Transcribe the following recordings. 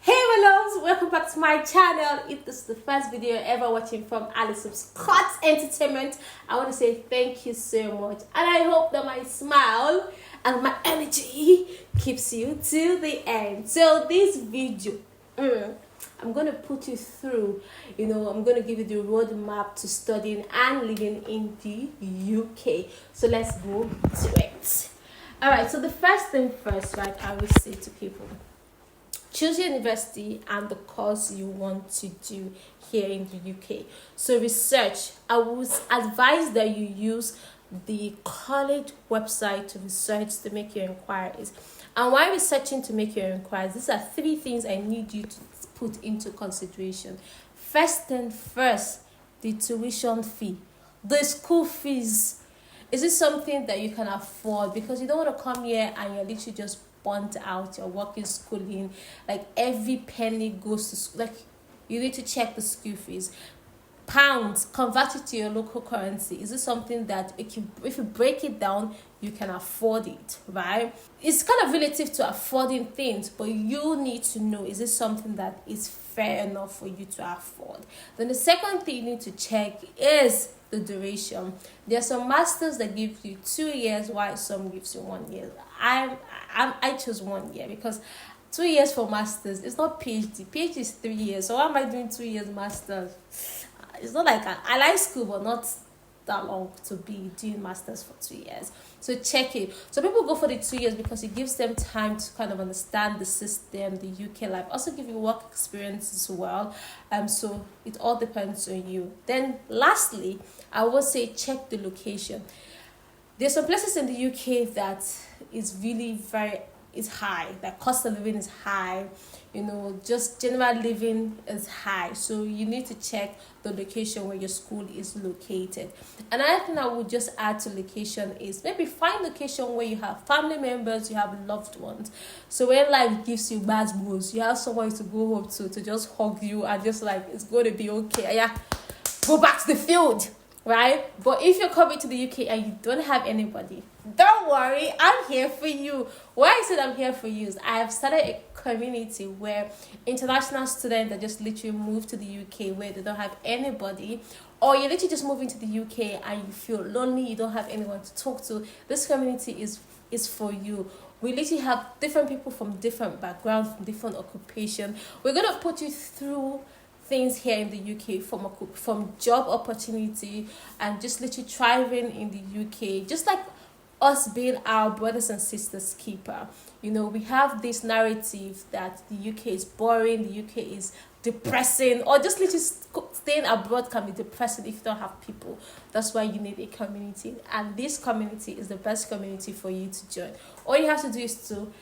Hey my loves, welcome back to my channel. If this is the first video you're ever watching from Alisebh Scott Entertainment, I want to say thank you so much, and I hope that my smile and my energy keeps you till the end. So this video, I'm going to put you through, I'm going to give you the roadmap to studying and living in the UK. So let's go to it. Alright, so the first thing first, right, I will say to people, choose your university and the course you want to do here in the UK. So research. I would advise that you use the college website to research to make your inquiries. And while researching to make your inquiries, these are three things I need you to put into consideration. First thing first, the tuition fee, the school fees. Is it something that you can afford? Because you don't want to come here and you're literally just burnt out, you're working, schooling, like every penny goes to school. Like, you need to check the school fees. Pounds, convert it to your local currency. Is it something that if you break it down, you can afford it, right? It's kind of relative to affording things, but you need to know, is it something that is fair enough for you to afford? Then the second thing you need to check is the duration. There are some masters that give you 2 years, while some gives you 1 year. I chose 1 year because 2 years for masters, it's not PhD. PhD is 3 years. So why am I doing 2 years masters? It's not like I like school, but not that long to be doing masters for 2 years. So check it. So people go for the 2 years because it gives them time to kind of understand the system, the UK life. Also give you work experience as well. So it all depends on you. Then lastly, I would say check the location. There's some places in the UK that is really is high. That cost of living is high. Just general living is high. So you need to check the location where your school is located. Another thing I would just add to location is maybe find location where you have family members, you have loved ones. So when life gives you bad news, you have someone to go home to just hug you and just like, it's going to be okay. Yeah, go back to the field. Right? But if you're coming to the UK and you don't have anybody, don't worry, I'm here for you. Why I said I'm here for you is I have started a community where international students that just literally move to the UK where they don't have anybody, or you're literally just moving to the UK and you feel lonely, you don't have anyone to talk to. This community is for you. We literally have different people from different backgrounds, from different occupations. We're going to put you through things here in the UK from job opportunity and just literally thriving in the UK, just like us being our brothers and sisters keeper. We have this narrative that the UK is boring, the UK is depressing, or just literally staying abroad can be depressing if you don't have people. That's why you need a community, and this community is the best community for you to join. All you have to do is to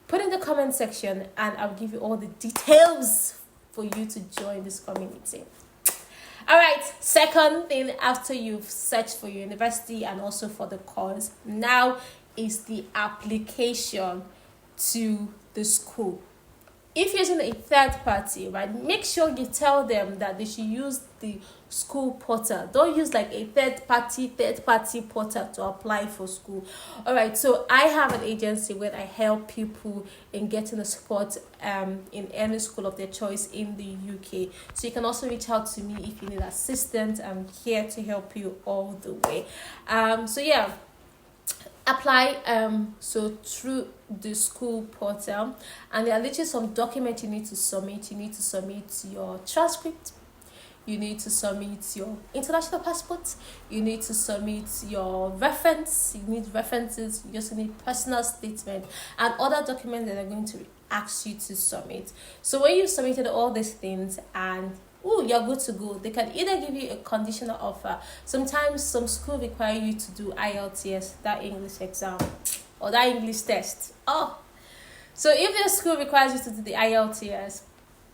put in the comment section and I'll give you all the details for you to join this community. All right, second thing after you've searched for your university and also for the course, now is the application to the school. If you're using a third party, right, make sure you tell them that they should use the school portal. Don't use like a third party portal to apply for school. All right, so I have an agency where I help people in getting a spot in any school of their choice in the UK. So you can also reach out to me if you need assistance. I'm here to help you all the way. So yeah, apply so through the school portal, and there are literally some documents you need to submit. You need to submit your transcript, you need to submit your international passport, you need to submit your reference, you need references, you just need personal statement and other documents that are going to ask you to submit. So when you've submitted all these things and you're good to go, they can either give you a conditional offer. Sometimes some school require you to do IELTS, that English exam, or that English test. So if your school requires you to do the IELTS,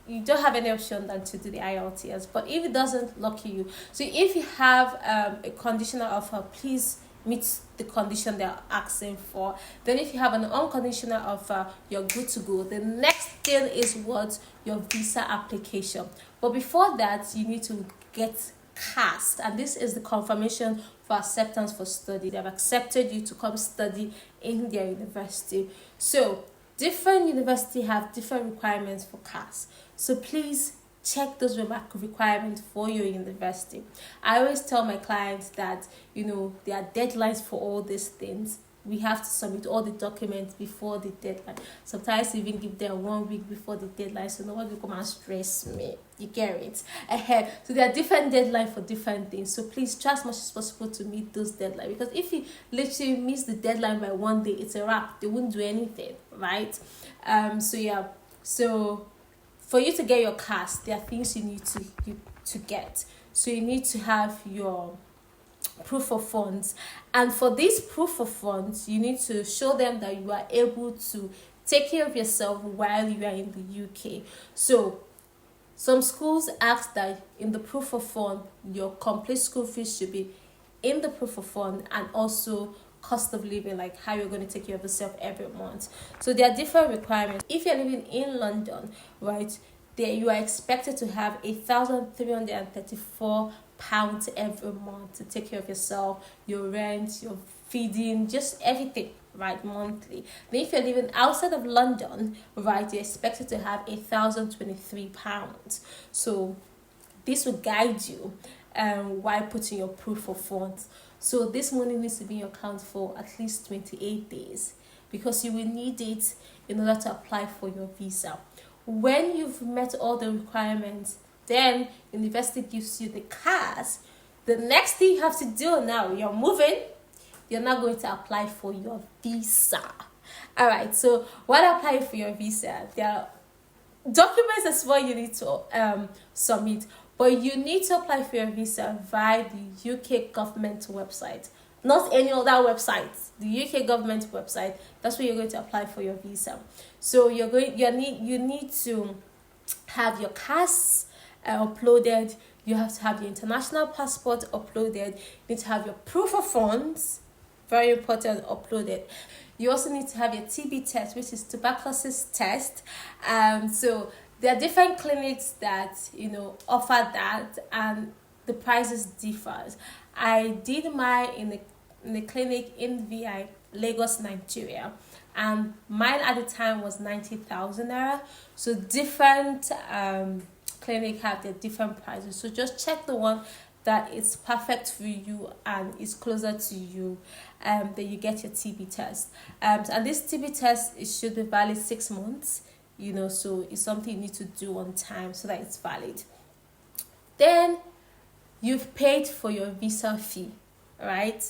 you don't have any option than to do the IELTS. But if it doesn't, lucky you. So if you have a conditional offer, please meet the condition they're asking for. Then if you have an unconditional offer, you're good to go. The next thing is your visa application. But before that, you need to get cast, and this is the confirmation for acceptance for study. They have accepted you to come study in their university. So different universities have different requirements for CAS. So please check those requirements for your university. I always tell my clients that, there are deadlines for all these things. We have to submit all the documents before the deadline. Sometimes even give them 1 week before the deadline, so no one will come and stress me. You get it? Ahead. So there are different deadlines for different things. So please try as much as possible to meet those deadlines. Because if you literally miss the deadline by 1 day, it's a wrap. They won't do anything, right? So for you to get your CAS, there are things you need to get. So you need to have your proof of funds, and for this proof of funds you need to show them that you are able to take care of yourself while you are in the UK. So some schools ask that in the proof of fund your complete school fees should be in the proof of fund, and also cost of living, like how you're going to take care of yourself every month. So there are different requirements. If you're living in London, right, there you are expected to have £1,334 every month to take care of yourself, your rent, your feeding, just everything, right, monthly. Then if you're living outside of London, right, you're expected to have £1,023. So this will guide you while putting your proof of funds. So this money needs to be in your account for at least 28 days, because you will need it in order to apply for your visa. When you've met all the requirements, then university gives you the CAS. The next thing you have to do now, you're moving, you're now going to apply for your visa. All right, so when applying for your visa, there are documents as well you need to submit, but you need to apply for your visa via the UK government website, not any other website. The UK government website, that's where you're going to apply for your visa. So you need to have your CAS uploaded. You have to have your international passport uploaded. You need to have your proof of funds, very important, uploaded. You also need to have your TB test, which is tuberculosis test. So there are different clinics that offer that, and the prices differ. I did mine in the clinic in VI, Lagos, Nigeria, and mine at the time was 90,000 naira. So different clinic have their different prices. So just check the one that is perfect for you and is closer to you. Then you get your TB test. And this TB test, it should be valid 6 months. So it's something you need to do on time so that it's valid. Then you've paid for your visa fee, right?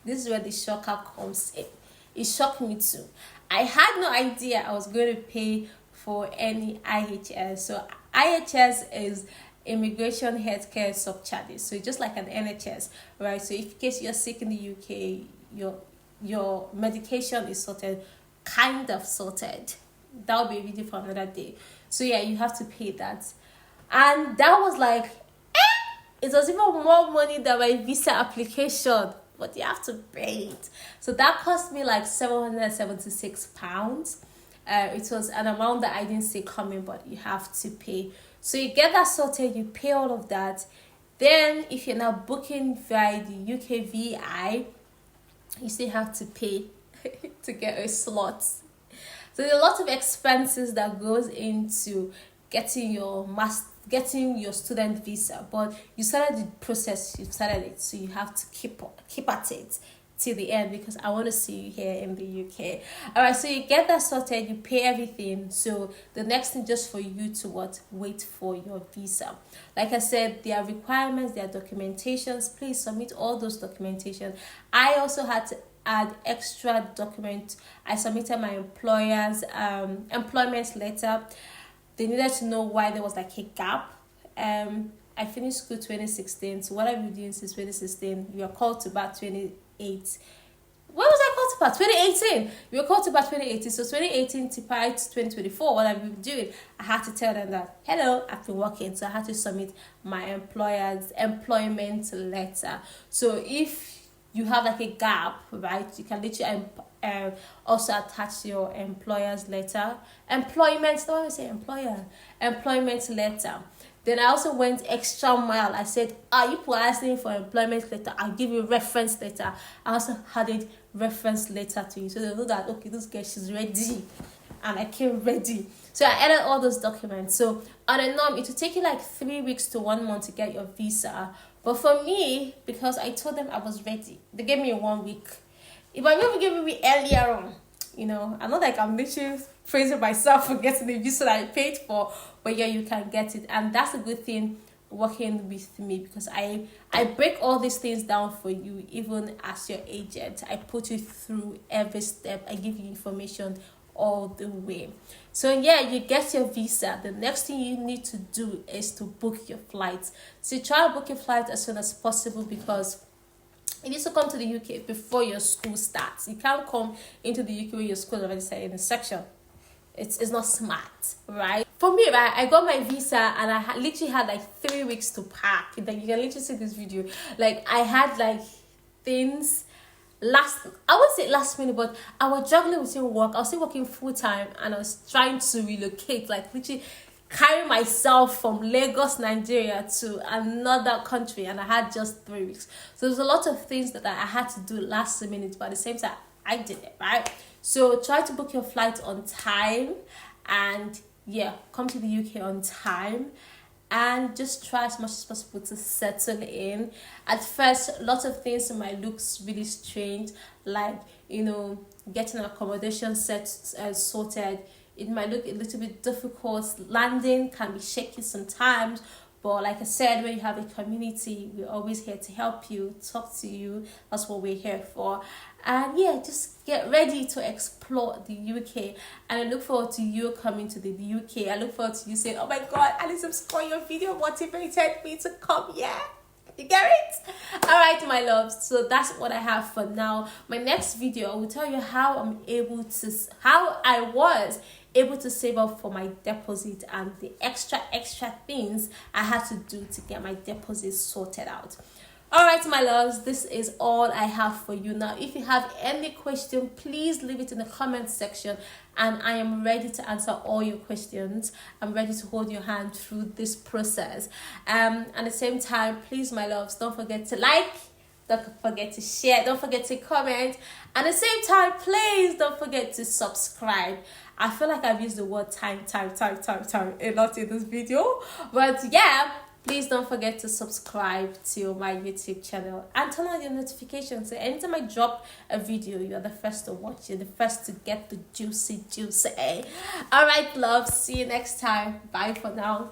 This is where the shocker comes in. It shocked me too. I had no idea I was going to pay for any IHS. So IHS is Immigration Healthcare Subcharges. So it's just like an NHS, right? So if in case you're sick in the UK, your medication is kind of sorted. That will be a video for another day. So yeah, you have to pay that. And that was like, it was even more money than my visa application, but you have to pay it. So that cost me like £776. It was an amount that I didn't see coming, but you have to pay. So you get that sorted, you pay all of that. Then if you're now booking via the UK VI, you still have to pay to get a slot. So there are a lot of expenses that goes into getting your student visa, but you started the process, you started it, so you have to keep at it till the end, because I want to see you here in the UK. All right, so you get that sorted, you pay everything. So the next thing just for you to wait for your visa. Like I said, there are requirements, there are documentations. Please submit all those documentation. I also had to add extra document. I submitted my employer's employment letter. They needed to know why there was like a gap. I finished school 2016. So what I've been doing since 2016, we are called to back 2008. When was I called to back? 2018. We were called to back 2018. So 2018 to 2024, what I've been doing, I had to tell them that, hello, I've been working. So I had to submit my employer's employment letter. So if you have like a gap, right, you can literally also attach your employer's letter. Employment letter. Then I also went extra mile. I said, you people asking for employment letter, I'll give you reference letter. I also added reference letter to you, so they know that, okay, this girl, she's ready and I came ready. So I added all those documents. So on a norm, it would take you like 3 weeks to 1 month to get your visa. But for me, because I told them I was ready, they gave me 1 week. If I never gave me earlier on, I'm not like I'm literally praising myself for getting the visa that I paid for, but yeah, you can get it. And that's a good thing working with me, because I break all these things down for you. Even as your agent, I put you through every step. I give you information all the way. So yeah, you get your visa. The next thing you need to do is to book your flights. So try to book your flight as soon as possible, because you need to come to the UK before your school starts. You can't come into the UK when your school is already started in a section. It's not smart, right? For me, right, I got my visa and I literally had like 3 weeks to pack. Like, you can literally see this video. Like, I had like things I wouldn't say last minute, but I was juggling between work. I was still working full time and I was trying to relocate, like literally carry myself from Lagos, Nigeria to another country, and I had just 3 weeks. So there's a lot of things that I had to do last minute, but at the same time, I did it, right? So try to book your flight on time, and yeah, come to the UK on time, and just try as much as possible to settle in. At first, lots of things might look really strange, like getting accommodation sorted. It might look a little bit difficult. Landing can be shaky sometimes, but like I said, when you have a community, we're always here to help you, talk to you. That's what we're here for. And yeah, just get ready to explore the UK. And I look forward to you coming to the UK. I look forward to you saying, oh my God, Alisebh Scott, your video motivated me to come. Yeah, you get it? All right, my loves. So that's what I have for now. My next video, I will tell you how I was able to save up for my deposit and the extra things I had to do to get my deposit sorted out. All right, my loves, this is all I have for you now. If you have any question, please leave it in the comment section, and I am ready to answer all your questions. I'm ready to hold your hand through this process. At the same time, please, my loves, don't forget to like, don't forget to share, don't forget to comment. At the same time, please don't forget to subscribe. I feel like I've used the word time a lot in this video, but yeah, please don't forget to subscribe to my YouTube channel and turn on your notifications. So anytime I drop a video, you're the first to watch. You're the first to get the juicy. All right, love. See you next time. Bye for now.